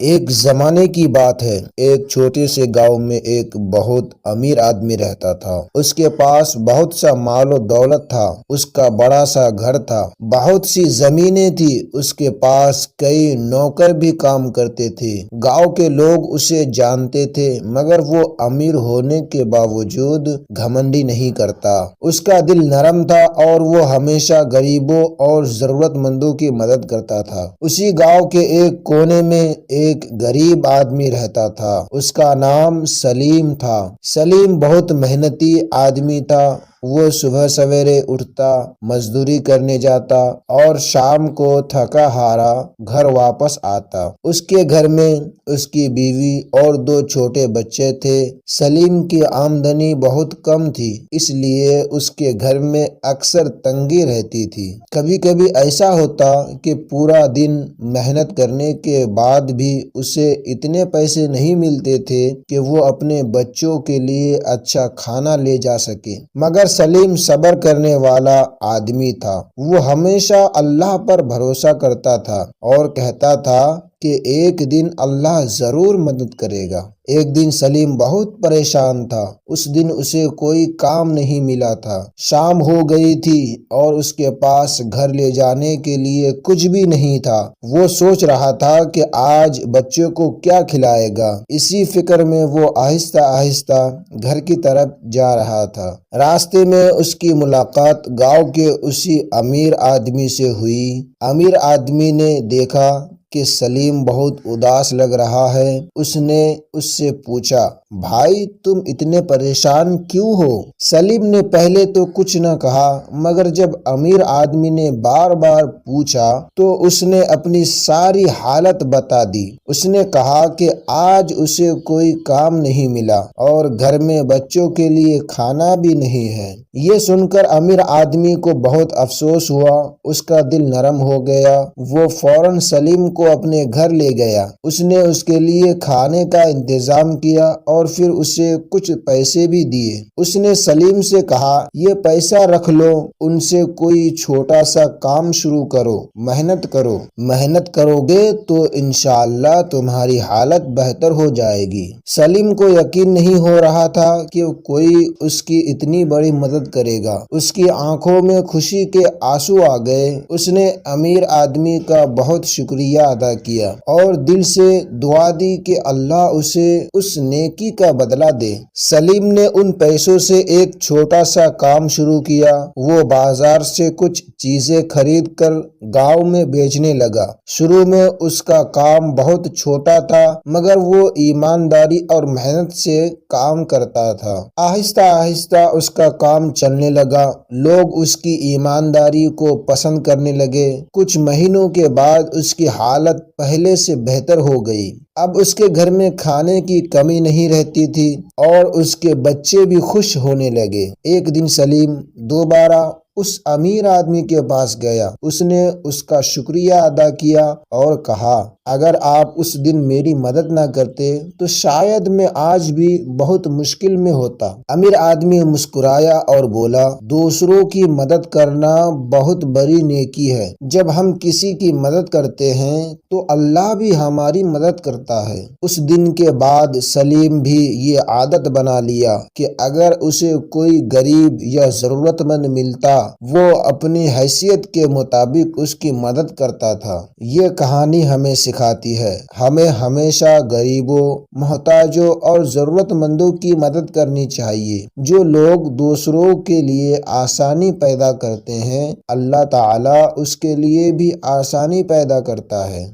ایک زمانے کی بات ہے، ایک چھوٹے سے گاؤں میں ایک بہت امیر آدمی رہتا تھا۔ اس کے پاس بہت سا مال و دولت تھا۔ اس کا بڑا سا گھر تھا، بہت سی زمینیں تھی، اس کے پاس کئی نوکر بھی کام کرتے تھے۔ گاؤں کے لوگ اسے جانتے تھے، مگر وہ امیر ہونے کے باوجود گھمنڈی نہیں کرتا۔ اس کا دل نرم تھا اور وہ ہمیشہ غریبوں اور ضرورت مندوں کی مدد کرتا تھا۔ اسی گاؤں کے ایک کونے میں ایک غریب آدمی رہتا تھا۔ اس کا نام سلیم تھا۔ سلیم بہت محنتی آدمی تھا۔ وہ صبح سویرے اٹھتا، مزدوری کرنے جاتا اور شام کو تھکا ہارا گھر واپس آتا۔ اس کے گھر میں اس کی بیوی اور 2 چھوٹے بچے تھے۔ سلیم کی آمدنی بہت کم تھی، اس لیے اس کے گھر میں اکثر تنگی رہتی تھی۔ کبھی کبھی ایسا ہوتا کہ پورا دن محنت کرنے کے بعد بھی اسے اتنے پیسے نہیں ملتے تھے کہ وہ اپنے بچوں کے لیے اچھا کھانا لے جا سکے۔ مگر سلیم صبر کرنے والا آدمی تھا۔ وہ ہمیشہ اللہ پر بھروسہ کرتا تھا اور کہتا تھا کہ ایک دن اللہ ضرور مدد کرے گا۔ ایک دن سلیم بہت پریشان تھا۔ اس دن اسے کوئی کام نہیں ملا تھا۔ شام ہو گئی تھی اور اس کے پاس گھر لے جانے کے لیے کچھ بھی نہیں تھا۔ وہ سوچ رہا تھا کہ آج بچوں کو کیا کھلائے گا۔ اسی فکر میں وہ آہستہ آہستہ گھر کی طرف جا رہا تھا۔ راستے میں اس کی ملاقات گاؤں کے اسی امیر آدمی سے ہوئی۔ امیر آدمی نے دیکھا کہ سلیم بہت اداس لگ رہا ہے۔ اس نے اس سے پوچھا، بھائی تم اتنے پریشان کیوں ہو؟ سلیم نے پہلے تو کچھ نہ کہا، مگر جب امیر آدمی نے بار بار پوچھا تو اس نے اپنی ساری حالت بتا دی۔ اس نے کہا کہ آج اسے کوئی کام نہیں ملا اور گھر میں بچوں کے لیے کھانا بھی نہیں ہے۔ یہ سن کر امیر آدمی کو بہت افسوس ہوا۔ اس کا دل نرم ہو گیا۔ وہ فوراً سلیم کو اپنے گھر لے گیا۔ اس نے اس کے لیے کھانے کا انتظام کیا اور پھر اسے کچھ پیسے بھی دیے۔ اس نے سلیم سے کہا، یہ پیسہ رکھ لو، ان سے کوئی چھوٹا سا کام شروع کرو، محنت کرو۔ محنت کرو گے تو انشاءاللہ تمہاری حالت بہتر ہو جائے گی۔ سلیم کو یقین نہیں ہو رہا تھا کہ کوئی اس کی اتنی بڑی مدد کرے گا۔ اس کی آنکھوں میں خوشی کے آنسو آ گئے۔ اس نے امیر آدمی کا بہت شکریہ ادا کیا اور دل سے دعا دی کہ اللہ اسے اس نیکی کا بدلہ دے۔ سلیم نے ان پیسوں سے ایک چھوٹا سا کام شروع کیا۔ وہ بازار سے کچھ چیزیں خرید کر گاؤں میں بیچنے لگا۔ شروع میں اس کا کام بہت چھوٹا تھا، مگر وہ ایمانداری اور محنت سے کام کرتا تھا۔ آہستہ آہستہ اس کا کام چلنے لگا۔ لوگ اس کی ایمانداری کو پسند کرنے لگے۔ کچھ مہینوں کے بعد اس کی حالت پہلے سے بہتر ہو گئی۔ اب اس کے گھر میں کھانے کی کمی نہیں رہتی تھی اور اس کے بچے بھی خوش ہونے لگے۔ ایک دن سلیم دوبارہ اس امیر آدمی کے پاس گیا۔ اس نے اس کا شکریہ ادا کیا اور کہا، اگر آپ اس دن میری مدد نہ کرتے تو شاید میں آج بھی بہت مشکل میں ہوتا۔ امیر آدمی مسکرایا اور بولا، دوسروں کی مدد کرنا بہت بڑی نیکی ہے۔ جب ہم کسی کی مدد کرتے ہیں تو اللہ بھی ہماری مدد کرتا ہے۔ اس دن کے بعد سلیم بھی یہ عادت بنا لیا کہ اگر اسے کوئی غریب یا ضرورت مند ملتا وہ اپنی حیثیت کے مطابق اس کی مدد کرتا تھا۔ یہ کہانی ہمیں سکھاتی ہے، ہمیں ہمیشہ غریبوں، محتاجوں اور ضرورت مندوں کی مدد کرنی چاہیے۔ جو لوگ دوسروں کے لیے آسانی پیدا کرتے ہیں، اللہ تعالیٰ اس کے لیے بھی آسانی پیدا کرتا ہے۔